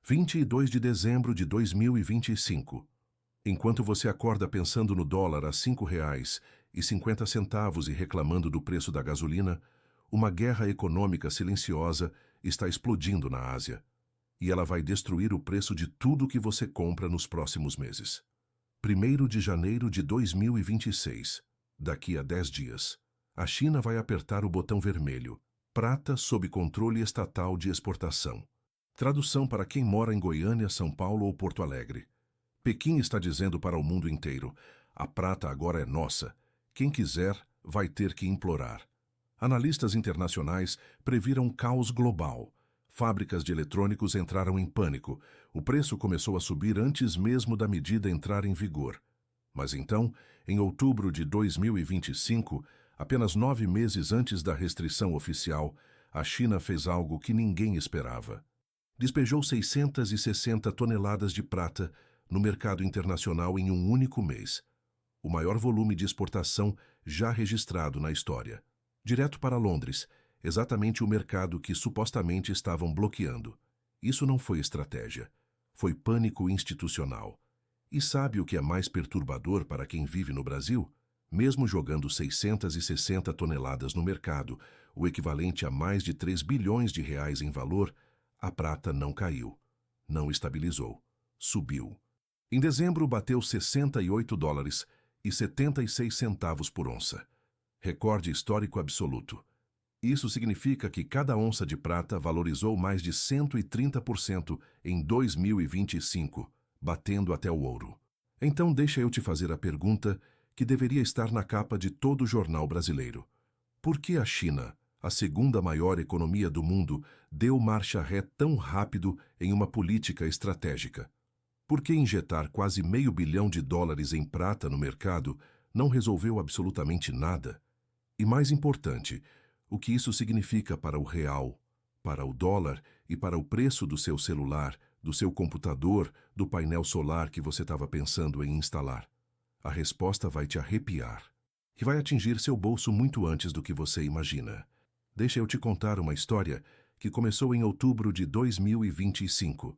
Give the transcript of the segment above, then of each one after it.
22 de dezembro de 2025. Enquanto você acorda pensando no dólar a R$ 5,50 e reclamando do preço da gasolina, uma guerra econômica silenciosa está explodindo na Ásia. E ela vai destruir o preço de tudo que você compra nos próximos meses. 1º de janeiro de 2026. Daqui a 10 dias. A China vai apertar o botão vermelho. Prata sob controle estatal de exportação. Tradução para quem mora em Goiânia, São Paulo ou Porto Alegre. Pequim está dizendo para o mundo inteiro: a prata agora é nossa. Quem quiser vai ter que implorar. Analistas internacionais previram um caos global. Fábricas de eletrônicos entraram em pânico. O preço começou a subir antes mesmo da medida entrar em vigor. Mas então, em outubro de 2025, apenas 9 meses antes da restrição oficial, a China fez algo que ninguém esperava. Despejou 660 toneladas de prata no mercado internacional em um único mês. O maior volume de exportação já registrado na história. Direto para Londres, exatamente o mercado que supostamente estavam bloqueando. Isso não foi estratégia. Foi pânico institucional. E sabe o que é mais perturbador para quem vive no Brasil? Mesmo jogando 660 toneladas no mercado, o equivalente a mais de 3 bilhões de reais em valor, a prata não caiu, não estabilizou, subiu. Em dezembro bateu $68,76 por onça. Recorde histórico absoluto. Isso significa que cada onça de prata valorizou mais de 130% em 2025, batendo até o ouro. Então deixa eu te fazer a pergunta que deveria estar na capa de todo jornal brasileiro. Por que a China, a segunda maior economia do mundo, deu marcha ré tão rápido em uma política estratégica? Por que injetar quase $500 milhão em prata no mercado não resolveu absolutamente nada? E mais importante, o que isso significa para o real, para o dólar e para o preço do seu celular, do seu computador, do painel solar que você estava pensando em instalar? A resposta vai te arrepiar e vai atingir seu bolso muito antes do que você imagina. Deixa eu te contar uma história que começou em outubro de 2025.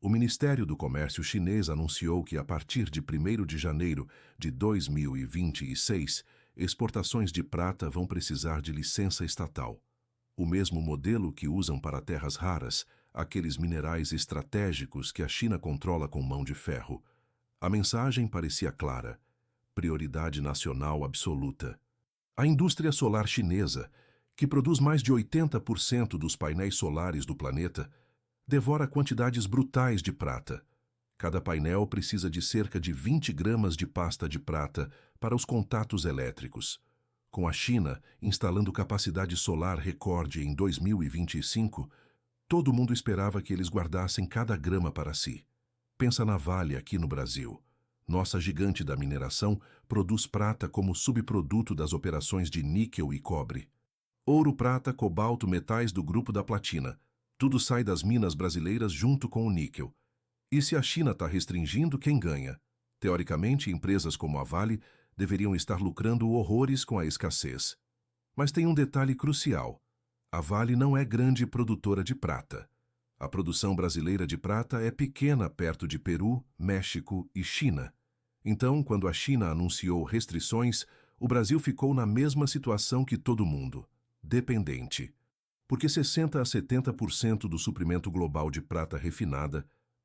O Ministério do Comércio chinês anunciou que a partir de 1º de janeiro de 2026, exportações de prata vão precisar de licença estatal. O mesmo modelo que usam para terras raras, aqueles minerais estratégicos que a China controla com mão de ferro. A mensagem parecia clara: prioridade nacional absoluta. A indústria solar chinesa, que produz mais de 80% dos painéis solares do planeta, devora quantidades brutais de prata. Cada painel precisa de cerca de 20 gramas de pasta de prata para os contatos elétricos. Com a China instalando capacidade solar recorde em 2025, todo mundo esperava que eles guardassem cada grama para si. Pensa na Vale aqui no Brasil. Nossa gigante da mineração produz prata como subproduto das operações de níquel e cobre. Ouro, prata, cobalto, metais do grupo da platina. Tudo sai das minas brasileiras junto com o níquel. E se a China está restringindo, quem ganha? Teoricamente, empresas como a Vale deveriam estar lucrando horrores com a escassez. Mas tem um detalhe crucial. A Vale não é grande produtora de prata. A produção brasileira de prata é pequena perto de Peru, México e China. Então, quando a China anunciou restrições, o Brasil ficou na mesma situação que todo mundo. Dependente. Porque 60% a 70% do suprimento global de prata refinada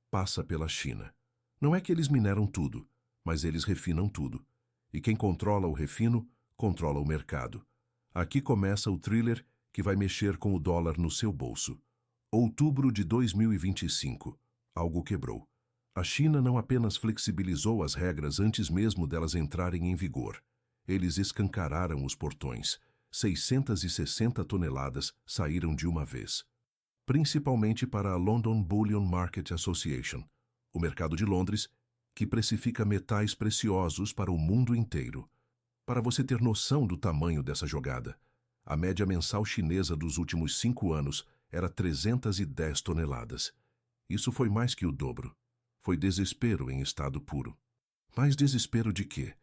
passa pela China. Não é que eles mineram tudo, mas eles refinam tudo. E quem controla o refino, controla o mercado. Aqui começa o thriller que vai mexer com o dólar no seu bolso. Outubro de 2025. Algo quebrou. A China não apenas flexibilizou as regras antes mesmo delas entrarem em vigor. Eles escancararam os portões. 660 toneladas saíram de uma vez. Principalmente para a London Bullion Market Association, o mercado de Londres, que precifica metais preciosos para o mundo inteiro. Para você ter noção do tamanho dessa jogada, a média mensal chinesa dos últimos 5 anos era 310 toneladas. Isso foi mais que o dobro. Foi desespero em estado puro. Mas desespero de quê?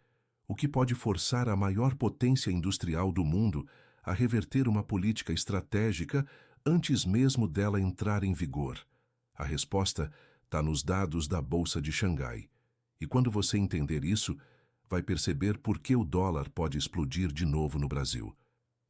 O que pode forçar a maior potência industrial do mundo a reverter uma política estratégica antes mesmo dela entrar em vigor? A resposta está nos dados da Bolsa de Xangai. E quando você entender isso, vai perceber por que o dólar pode explodir de novo no Brasil.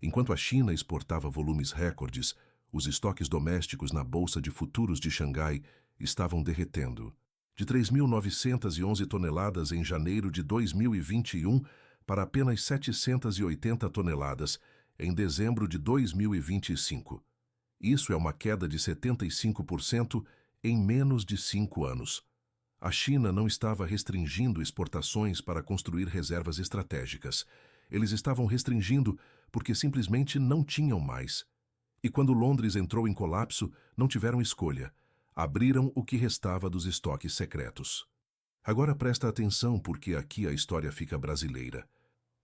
Enquanto a China exportava volumes recordes, os estoques domésticos na Bolsa de Futuros de Xangai estavam derretendo. De 3.911 toneladas em janeiro de 2021 para apenas 780 toneladas em dezembro de 2025. Isso é uma queda de 75% em menos de 5 anos. A China não estava restringindo exportações para construir reservas estratégicas. Eles estavam restringindo porque simplesmente não tinham mais. E quando Londres entrou em colapso, não tiveram escolha. Abriram o que restava dos estoques secretos. Agora presta atenção porque aqui a história fica brasileira.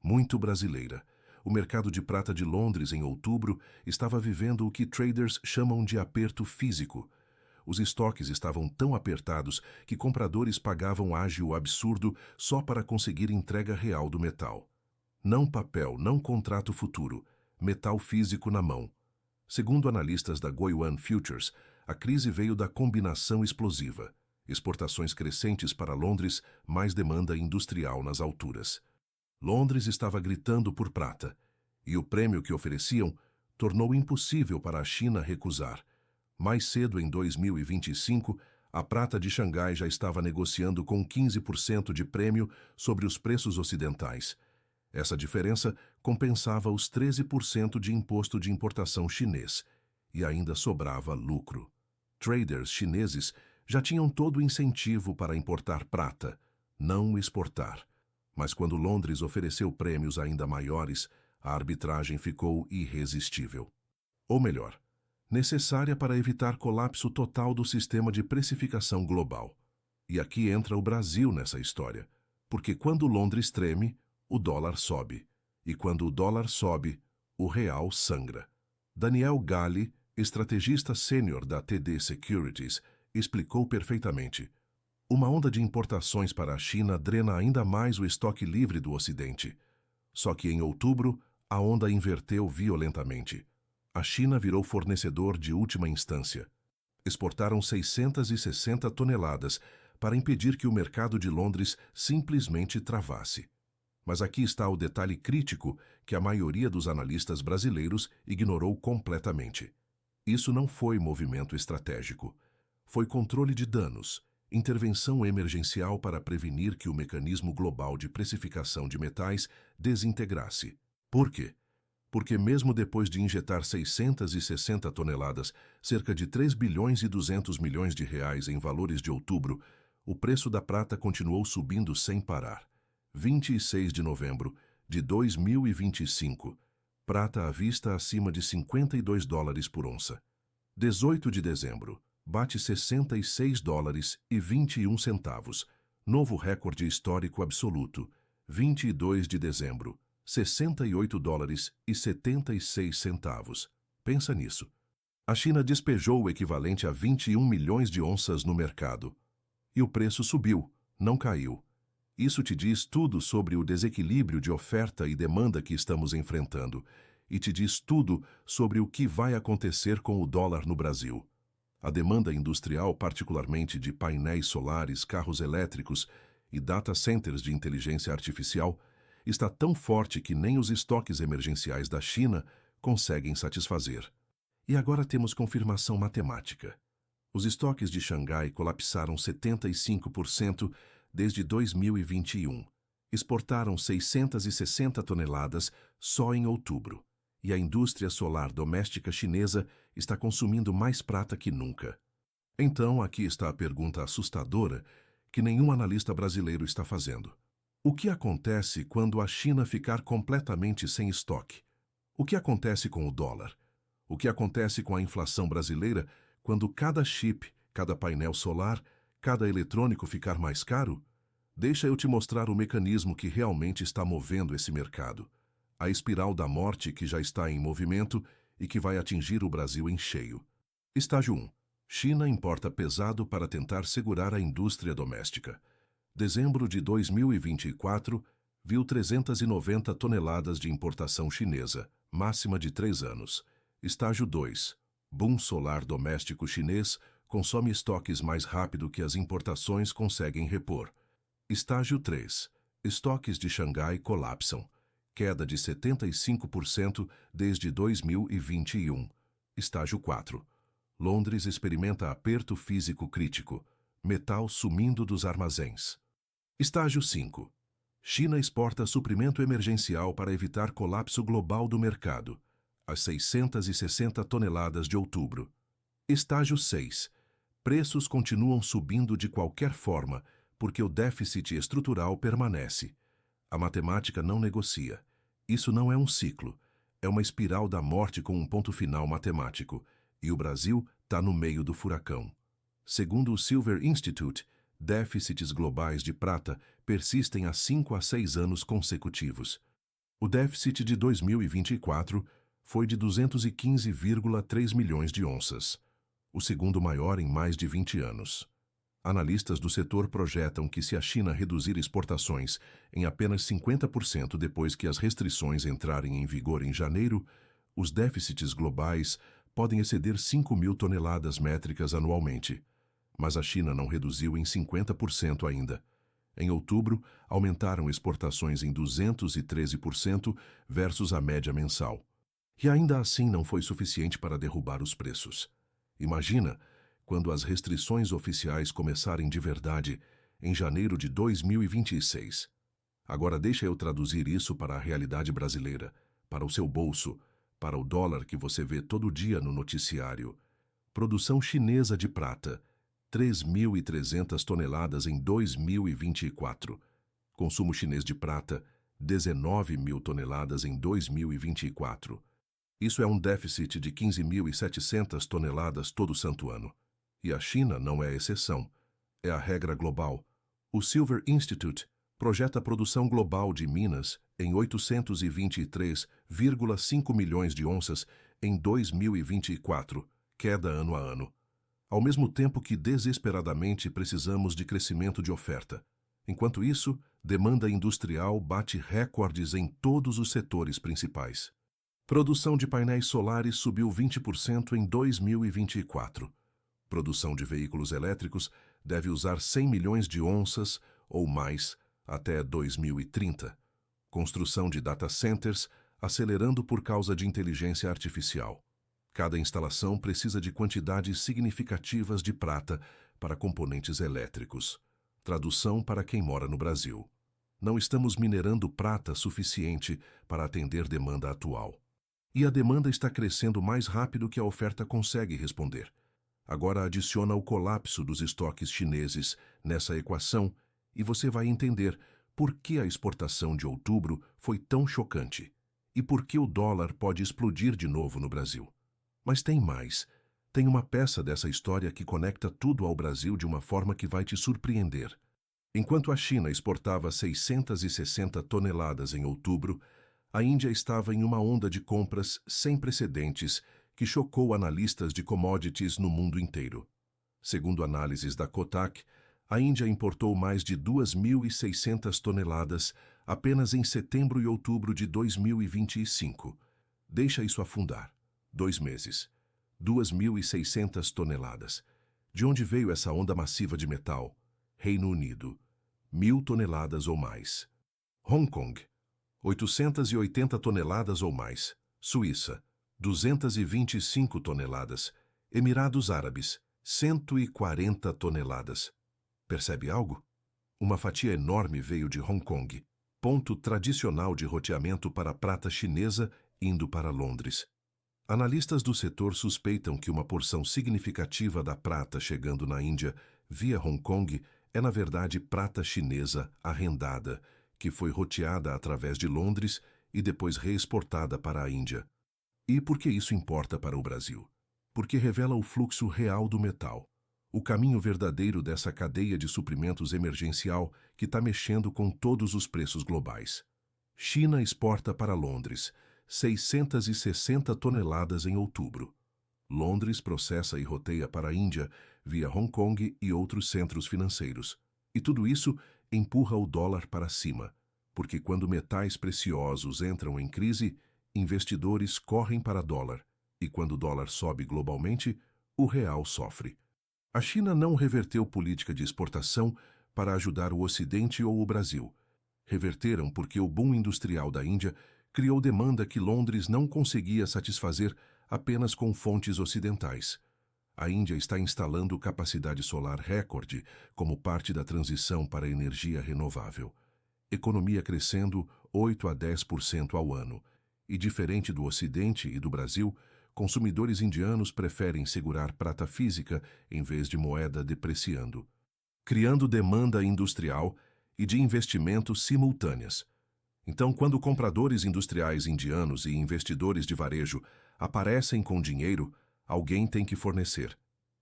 Muito brasileira. O mercado de prata de Londres, em outubro, estava vivendo o que traders chamam de aperto físico. Os estoques estavam tão apertados que compradores pagavam ágio absurdo só para conseguir entrega real do metal. Não papel, não contrato futuro, metal físico na mão. Segundo analistas da Goyuan Futures, a crise veio da combinação explosiva. Exportações crescentes para Londres, mais demanda industrial nas alturas. Londres estava gritando por prata, e o prêmio que ofereciam tornou impossível para a China recusar. Mais cedo, em 2025, a prata de Xangai já estava negociando com 15% de prêmio sobre os preços ocidentais. Essa diferença compensava os 13% de imposto de importação chinês, e ainda sobrava lucro. Traders chineses já tinham todo o incentivo para importar prata, não exportar. Mas quando Londres ofereceu prêmios ainda maiores, a arbitragem ficou irresistível. Ou melhor, necessária para evitar colapso total do sistema de precificação global. E aqui entra o Brasil nessa história, porque quando Londres treme, o dólar sobe. E quando o dólar sobe, o real sangra. Daniel Galli, estrategista sênior da TD Securities, explicou perfeitamente. Uma onda de importações para a China drena ainda mais o estoque livre do Ocidente. Só que em outubro, a onda inverteu violentamente. A China virou fornecedor de última instância. Exportaram 660 toneladas para impedir que o mercado de Londres simplesmente travasse. Mas aqui está o detalhe crítico que a maioria dos analistas brasileiros ignorou completamente. Isso não foi movimento estratégico. Foi controle de danos, intervenção emergencial para prevenir que o mecanismo global de precificação de metais desintegrasse. Por quê? Porque mesmo depois de injetar 660 toneladas, cerca de 3 bilhões e 200 milhões de reais em valores de outubro, o preço da prata continuou subindo sem parar. 26 de novembro de 2025, prata à vista acima de $52 por onça. 18 de dezembro, bate $66,21, novo recorde histórico absoluto. 22 de dezembro, $68,76. Pensa nisso. A China despejou o equivalente a 21 milhões de onças no mercado. E o preço subiu, não caiu. Isso te diz tudo sobre o desequilíbrio de oferta e demanda que estamos enfrentando, e te diz tudo sobre o que vai acontecer com o dólar no Brasil. A demanda industrial, particularmente de painéis solares, carros elétricos e data centers de inteligência artificial, está tão forte que nem os estoques emergenciais da China conseguem satisfazer. E agora temos confirmação matemática. Os estoques de Xangai colapsaram 75% desde 2021. Exportaram 660 toneladas só em outubro. E a indústria solar doméstica chinesa está consumindo mais prata que nunca. Então, aqui está a pergunta assustadora que nenhum analista brasileiro está fazendo. O que acontece quando a China ficar completamente sem estoque? O que acontece com o dólar? O que acontece com a inflação brasileira quando cada chip, cada painel solar, cada eletrônico ficar mais caro? Deixa eu te mostrar o mecanismo que realmente está movendo esse mercado. A espiral da morte que já está em movimento e que vai atingir o Brasil em cheio. Estágio 1. China importa pesado para tentar segurar a indústria doméstica. Dezembro de 2024, viu 390 toneladas de importação chinesa, máxima de 3 anos. Estágio 2. Boom solar doméstico chinês consome estoques mais rápido que as importações conseguem repor. Estágio 3. Estoques de Xangai colapsam. Queda de 75% desde 2021. Estágio 4. Londres experimenta aperto físico crítico. Metal sumindo dos armazéns. Estágio 5. China exporta suprimento emergencial para evitar colapso global do mercado. As 660 toneladas de outubro. Estágio 6. Preços continuam subindo de qualquer forma, porque o déficit estrutural permanece. A matemática não negocia. Isso não é um ciclo. É uma espiral da morte com um ponto final matemático. E o Brasil está no meio do furacão. Segundo o Silver Institute, déficits globais de prata persistem há 5 a 6 anos consecutivos. O déficit de 2024 foi de 215,3 milhões de onças, o segundo maior em mais de 20 anos. Analistas do setor projetam que, se a China reduzir exportações em apenas 50% depois que as restrições entrarem em vigor em janeiro, os déficits globais podem exceder 5.000 toneladas métricas anualmente. Mas a China não reduziu em 50% ainda. Em outubro, aumentaram exportações em 213% versus a média mensal. E ainda assim não foi suficiente para derrubar os preços. Imagina quando as restrições oficiais começarem de verdade em janeiro de 2026. Agora deixa eu traduzir isso para a realidade brasileira, para o seu bolso, para o dólar que você vê todo dia no noticiário. Produção chinesa de prata, 3.300 toneladas em 2024. Consumo chinês de prata, 19.000 toneladas em 2024. Isso é um déficit de 15.700 toneladas todo santo ano. E a China não é exceção. É a regra global. O Silver Institute projeta a produção global de minas em 823,5 milhões de onças em 2024, queda ano a ano. Ao mesmo tempo que desesperadamente precisamos de crescimento de oferta. Enquanto isso, demanda industrial bate recordes em todos os setores principais. Produção de painéis solares subiu 20% em 2024. Produção de veículos elétricos deve usar 100 milhões de onças ou mais até 2030. Construção de data centers acelerando por causa de inteligência artificial. Cada instalação precisa de quantidades significativas de prata para componentes elétricos. Tradução para quem mora no Brasil. Não estamos minerando prata suficiente para atender demanda atual. E a demanda está crescendo mais rápido que a oferta consegue responder. Agora adiciona o colapso dos estoques chineses nessa equação e você vai entender por que a exportação de outubro foi tão chocante e por que o dólar pode explodir de novo no Brasil. Mas tem mais. Tem uma peça dessa história que conecta tudo ao Brasil de uma forma que vai te surpreender. Enquanto a China exportava 660 toneladas em outubro, a Índia estava em uma onda de compras sem precedentes que chocou analistas de commodities no mundo inteiro. Segundo análises da Kotak, a Índia importou mais de 2.600 toneladas apenas em setembro e outubro de 2025. Deixa isso afundar. 2 meses. 2.600 toneladas. De onde veio essa onda massiva de metal? Reino Unido. 1.000 toneladas ou mais. Hong Kong. 880 toneladas ou mais. Suíça. 225 toneladas. Emirados Árabes. 140 toneladas. Percebe algo? Uma fatia enorme veio de Hong Kong, ponto tradicional de roteamento para a prata chinesa indo para Londres. Analistas do setor suspeitam que uma porção significativa da prata chegando na Índia via Hong Kong é, na verdade, prata chinesa arrendada, que foi roteada através de Londres e depois reexportada para a Índia. E por que isso importa para o Brasil? Porque revela o fluxo real do metal, o caminho verdadeiro dessa cadeia de suprimentos emergencial que está mexendo com todos os preços globais. China exporta para Londres 660 toneladas em outubro. Londres processa e roteia para a Índia via Hong Kong e outros centros financeiros. E tudo isso empurra o dólar para cima, porque quando metais preciosos entram em crise, investidores correm para dólar, e quando o dólar sobe globalmente, o real sofre. A China não reverteu política de exportação para ajudar o Ocidente ou o Brasil. Reverteram porque o boom industrial da Índia criou demanda que Londres não conseguia satisfazer apenas com fontes ocidentais. A Índia está instalando capacidade solar recorde como parte da transição para a energia renovável. Economia crescendo 8 a 10% ao ano. E diferente do Ocidente e do Brasil, consumidores indianos preferem segurar prata física em vez de moeda depreciando, criando demanda industrial e de investimentos simultâneas. Então, quando compradores industriais indianos e investidores de varejo aparecem com dinheiro, alguém tem que fornecer.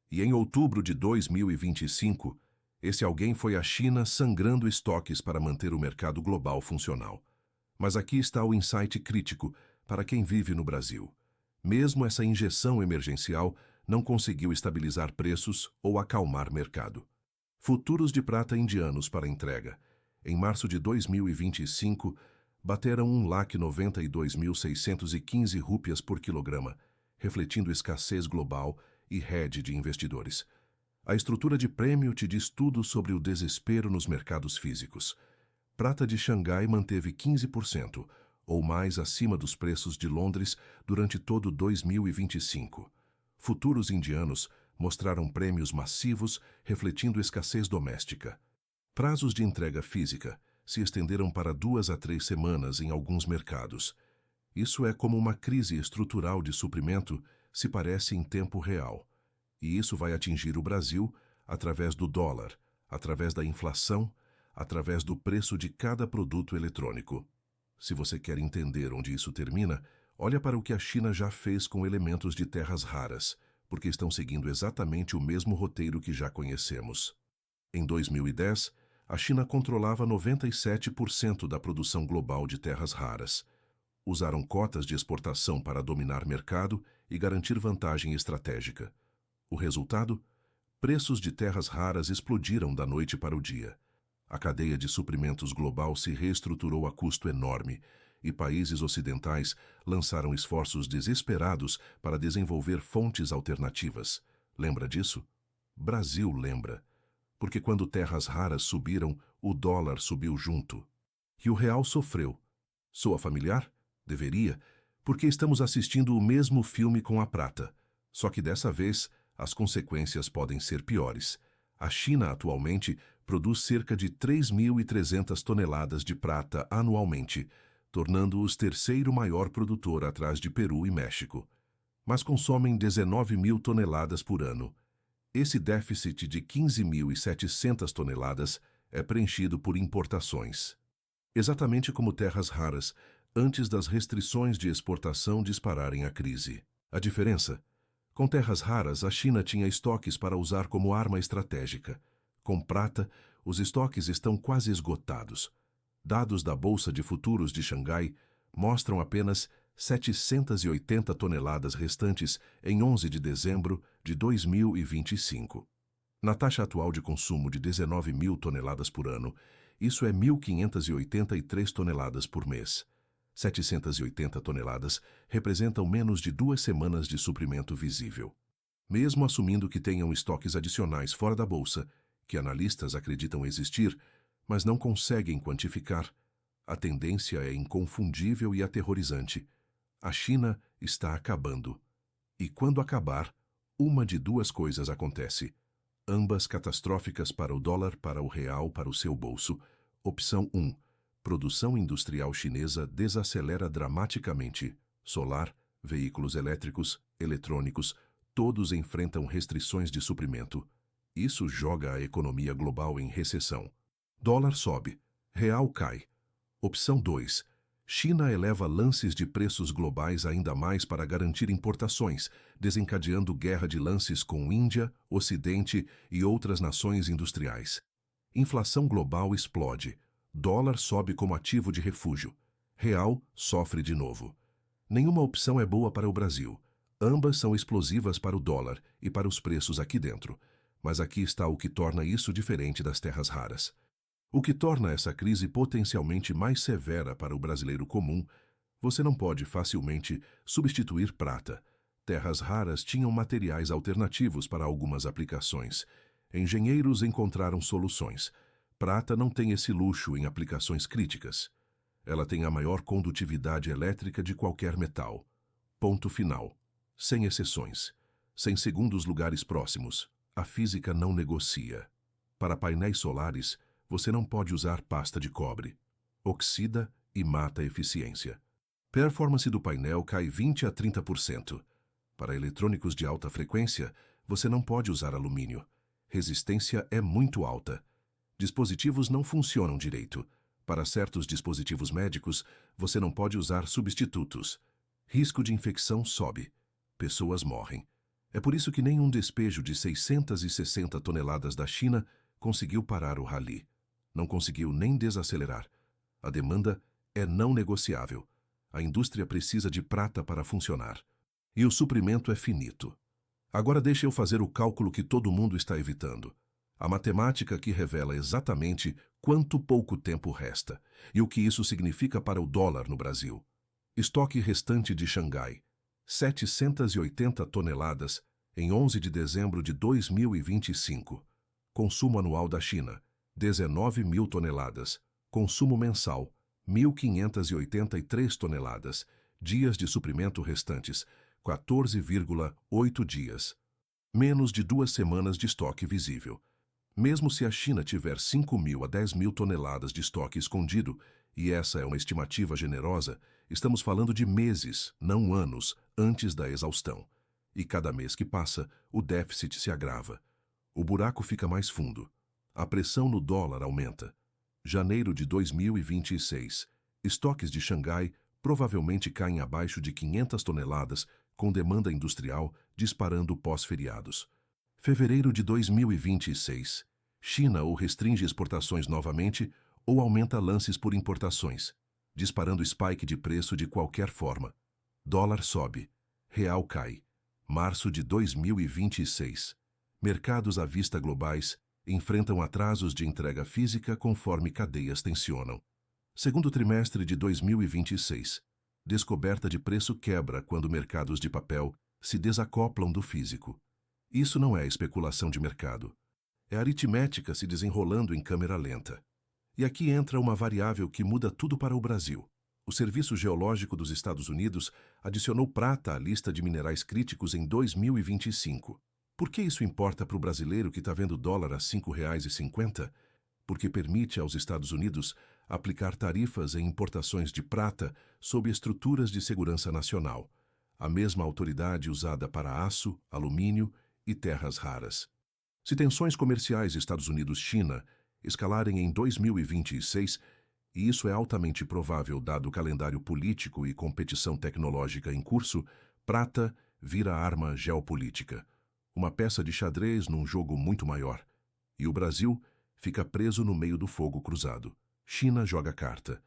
E em outubro de 2025, esse alguém foi a China sangrando estoques para manter o mercado global funcional. Mas aqui está o insight crítico para quem vive no Brasil. Mesmo essa injeção emergencial não conseguiu estabilizar preços ou acalmar mercado. Futuros de prata indianos para entrega. Em março de 2025, bateram 1,92.615 rúpias por quilograma, refletindo escassez global e hedge de investidores. A estrutura de prêmio te diz tudo sobre o desespero nos mercados físicos. Prata de Xangai manteve 15%, ou mais acima dos preços de Londres durante todo 2025. Futuros indianos mostraram prêmios massivos, refletindo escassez doméstica. Prazos de entrega física se estenderam para 2 a 3 semanas em alguns mercados. Isso é como uma crise estrutural de suprimento se parece em tempo real. E isso vai atingir o Brasil através do dólar, através da inflação, através do preço de cada produto eletrônico. Se você quer entender onde isso termina, olha para o que a China já fez com elementos de terras raras, porque estão seguindo exatamente o mesmo roteiro que já conhecemos. Em 2010, a China controlava 97% da produção global de terras raras. Usaram cotas de exportação para dominar mercado e garantir vantagem estratégica. O resultado? Preços de terras raras explodiram da noite para o dia. A cadeia de suprimentos global se reestruturou a custo enorme, e países ocidentais lançaram esforços desesperados para desenvolver fontes alternativas. Lembra disso? Brasil lembra. Porque quando terras raras subiram, o dólar subiu junto. E o real sofreu. Soa familiar? Deveria, porque estamos assistindo o mesmo filme com a prata. Só que dessa vez, as consequências podem ser piores. A China, atualmente, produz cerca de 3.300 toneladas de prata anualmente, tornando-os terceiro maior produtor atrás de Peru e México. Mas consomem 19.000 toneladas por ano. Esse déficit de 15.700 toneladas é preenchido por importações. Exatamente como terras raras, antes das restrições de exportação dispararem a crise. A diferença? Com terras raras, a China tinha estoques para usar como arma estratégica. Com prata, os estoques estão quase esgotados. Dados da Bolsa de Futuros de Xangai mostram apenas 780 toneladas restantes em 11 de dezembro de 2025. Na taxa atual de consumo de 19.000 toneladas por ano, isso é 1.583 toneladas por mês. 780 toneladas representam menos de 2 semanas de suprimento visível. Mesmo assumindo que tenham estoques adicionais fora da bolsa, que analistas acreditam existir, mas não conseguem quantificar, a tendência é inconfundível e aterrorizante. A China está acabando. E quando acabar, uma de duas coisas acontece. Ambas catastróficas para o dólar, para o real, para o seu bolso. Opção 1. Produção industrial chinesa desacelera dramaticamente. Solar, veículos elétricos, eletrônicos, todos enfrentam restrições de suprimento. Isso joga a economia global em recessão. Dólar sobe, real cai. Opção 2. China eleva lances de preços globais ainda mais para garantir importações, desencadeando guerra de lances com Índia, Ocidente e outras nações industriais. Inflação global explode. Dólar sobe como ativo de refúgio. Real sofre de novo. Nenhuma opção é boa para o Brasil. Ambas são explosivas para o dólar e para os preços aqui dentro. Mas aqui está o que torna isso diferente das terras raras. O que torna essa crise potencialmente mais severa para o brasileiro comum, você não pode facilmente substituir prata. Terras raras tinham materiais alternativos para algumas aplicações. Engenheiros encontraram soluções. Prata não tem esse luxo em aplicações críticas. Ela tem a maior condutividade elétrica de qualquer metal. Ponto final. Sem exceções. Sem segundos lugares próximos. A física não negocia. Para painéis solares, você não pode usar pasta de cobre. Oxida e mata a eficiência. Performance do painel cai 20 a 30%. Para eletrônicos de alta frequência, você não pode usar alumínio. Resistência é muito alta. Dispositivos não funcionam direito. Para certos dispositivos médicos, você não pode usar substitutos. Risco de infecção sobe. Pessoas morrem. É por isso que nenhum despejo de 660 toneladas da China conseguiu parar o rally. Não conseguiu nem desacelerar. A demanda é não negociável. A indústria precisa de prata para funcionar. E o suprimento é finito. Agora deixe eu fazer o cálculo que todo mundo está evitando. A matemática que revela exatamente quanto pouco tempo resta e o que isso significa para o dólar no Brasil. Estoque restante de Xangai: 780 toneladas em 11 de dezembro de 2025. Consumo anual da China: 19 mil toneladas. Consumo mensal: 1.583 toneladas. Dias de suprimento restantes: 14,8 dias. Menos de 2 semanas de estoque visível. Mesmo se a China tiver 5.000 a 10.000 toneladas de estoque escondido, e essa é uma estimativa generosa, estamos falando de meses, não anos, antes da exaustão. E cada mês que passa, o déficit se agrava. O buraco fica mais fundo. A pressão no dólar aumenta. Janeiro de 2026. Estoques de Xangai provavelmente caem abaixo de 500 toneladas, com demanda industrial disparando pós-feriados. Fevereiro de 2026. China ou restringe exportações novamente ou aumenta lances por importações, disparando spike de preço de qualquer forma. Dólar sobe. Real cai. Março de 2026. Mercados à vista globais enfrentam atrasos de entrega física conforme cadeias tensionam. Segundo trimestre de 2026. Descoberta de preço quebra quando mercados de papel se desacoplam do físico. Isso não é especulação de mercado. É aritmética se desenrolando em câmera lenta. E aqui entra uma variável que muda tudo para o Brasil. O Serviço Geológico dos Estados Unidos adicionou prata à lista de minerais críticos em 2025. Por que isso importa para o brasileiro que está vendo o dólar a R$ 5,50? Porque permite aos Estados Unidos aplicar tarifas em importações de prata sob estruturas de segurança nacional, a mesma autoridade usada para aço, alumínio e terras raras. Se tensões comerciais Estados Unidos-China escalarem em 2026, e isso é altamente provável dado o calendário político e competição tecnológica em curso, prata vira arma geopolítica, uma peça de xadrez num jogo muito maior, e o Brasil fica preso no meio do fogo cruzado. China joga carta.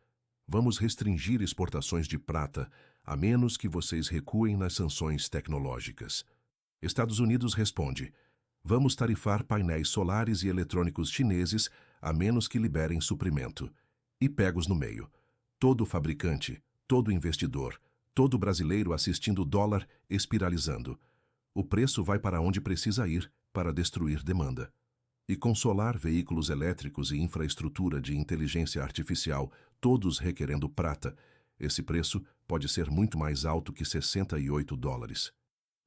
Vamos restringir exportações de prata, a menos que vocês recuem nas sanções tecnológicas. Estados Unidos responde: vamos tarifar painéis solares e eletrônicos chineses, a menos que liberem suprimento. E pegos no meio. Todo fabricante, todo investidor, todo brasileiro assistindo o dólar espiralizando. O preço vai para onde precisa ir para destruir demanda. E consolar veículos elétricos e infraestrutura de inteligência artificial, todos requerendo prata, esse preço pode ser muito mais alto que $68.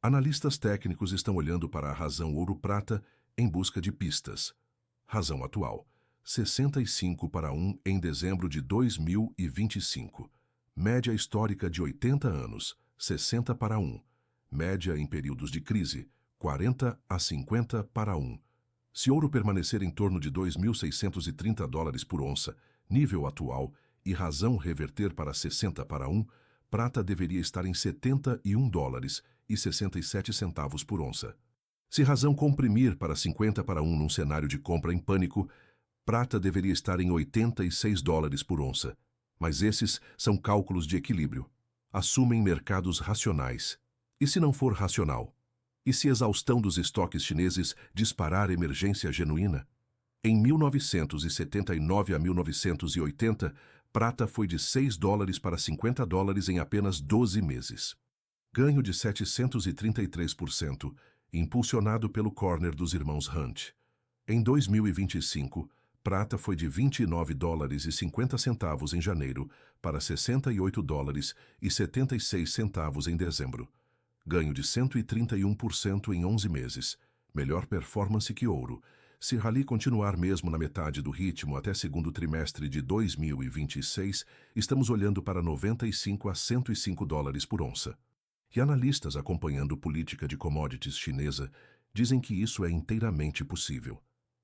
Analistas técnicos estão olhando para a razão ouro-prata em busca de pistas. Razão atual: 65:1 em dezembro de 2025. Média histórica de 80 anos, 60:1. Média em períodos de crise, 40 a 50:1. Se ouro permanecer em torno de $2.630 por onça, nível atual, e razão reverter para 60:1, prata deveria estar em $71,67 por onça. Se razão comprimir para 50:1 num cenário de compra em pânico, prata deveria estar em $86 por onça. Mas esses são cálculos de equilíbrio. Assumem mercados racionais. E se não for racional? E se exaustão dos estoques chineses disparar emergência genuína? Em 1979 a 1980, prata foi de $6 para $50 em apenas 12 meses. ganho de 733%, impulsionado pelo corner dos irmãos Hunt. Em 2025, prata foi de $29,50 em janeiro para $68,76 em dezembro. Ganho de 131% em 11 meses, melhor performance que ouro. Se rally continuar mesmo na metade do ritmo até segundo trimestre de 2026, estamos olhando para $95 a $105 por onça. E analistas acompanhando política de commodities chinesa dizem que isso é inteiramente possível.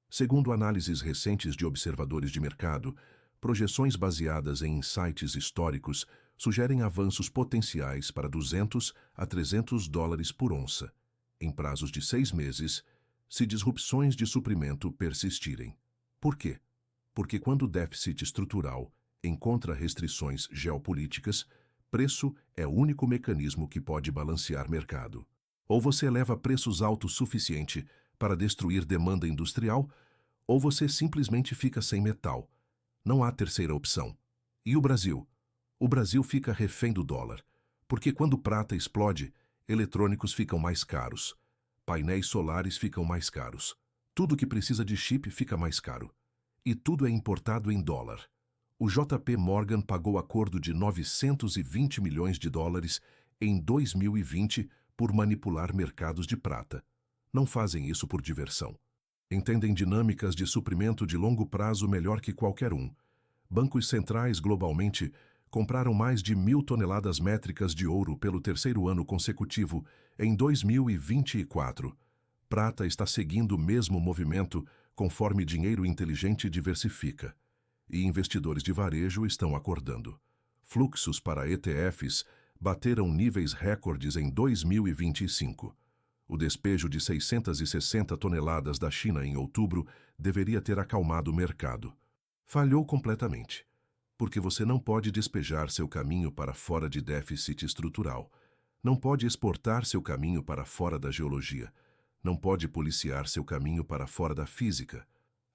Segundo análises recentes de observadores de mercado, projeções baseadas em insights históricos sugerem avanços potenciais para $200 a $300 por onça, em prazos de 6 meses, se disrupções de suprimento persistirem. Por quê? Porque quando o déficit estrutural encontra restrições geopolíticas, preço é o único mecanismo que pode balancear mercado. Ou você eleva preços altos suficiente para destruir demanda industrial, ou você simplesmente fica sem metal. Não há terceira opção. E o Brasil? O Brasil fica refém do dólar, porque quando prata explode, eletrônicos ficam mais caros, painéis solares ficam mais caros, tudo que precisa de chip fica mais caro. E tudo é importado em dólar. O JP Morgan pagou acordo de $920 milhões em 2020 por manipular mercados de prata. Não fazem isso por diversão. Entendem dinâmicas de suprimento de longo prazo melhor que qualquer um. Bancos centrais globalmente compraram mais de 1.000 toneladas métricas de ouro pelo terceiro ano consecutivo em 2024. Prata está seguindo o mesmo movimento conforme dinheiro inteligente diversifica. E investidores de varejo estão acordando. Fluxos para ETFs bateram níveis recordes em 2025. O despejo de 660 toneladas da China em outubro deveria ter acalmado o mercado. Falhou completamente, porque você não pode despejar seu caminho para fora de déficit estrutural, não pode exportar seu caminho para fora da geologia, não pode policiar seu caminho para fora da física.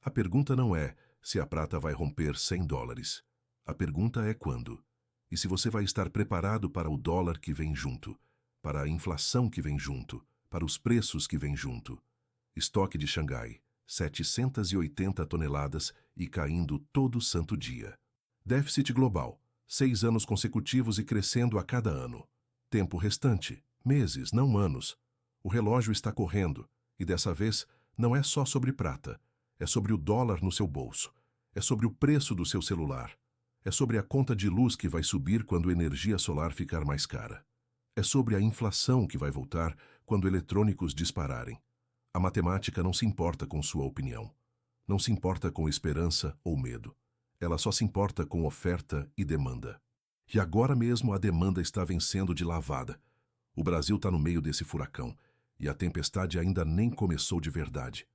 A pergunta não é se a prata vai romper $100. A pergunta é quando. E se você vai estar preparado para o dólar que vem junto, para a inflação que vem junto, para os preços que vem junto. Estoque de Xangai, 780 toneladas e caindo todo santo dia. Déficit global, 6 anos consecutivos e crescendo a cada ano. Tempo restante, meses, não anos. O relógio está correndo, e dessa vez não é só sobre prata. É sobre o dólar no seu bolso. É sobre o preço do seu celular. É sobre a conta de luz que vai subir quando a energia solar ficar mais cara. É sobre a inflação que vai voltar quando eletrônicos dispararem. A matemática não se importa com sua opinião. Não se importa com esperança ou medo. Ela só se importa com oferta e demanda. E agora mesmo a demanda está vencendo de lavada. O Brasil está no meio desse furacão, e a tempestade ainda nem começou de verdade.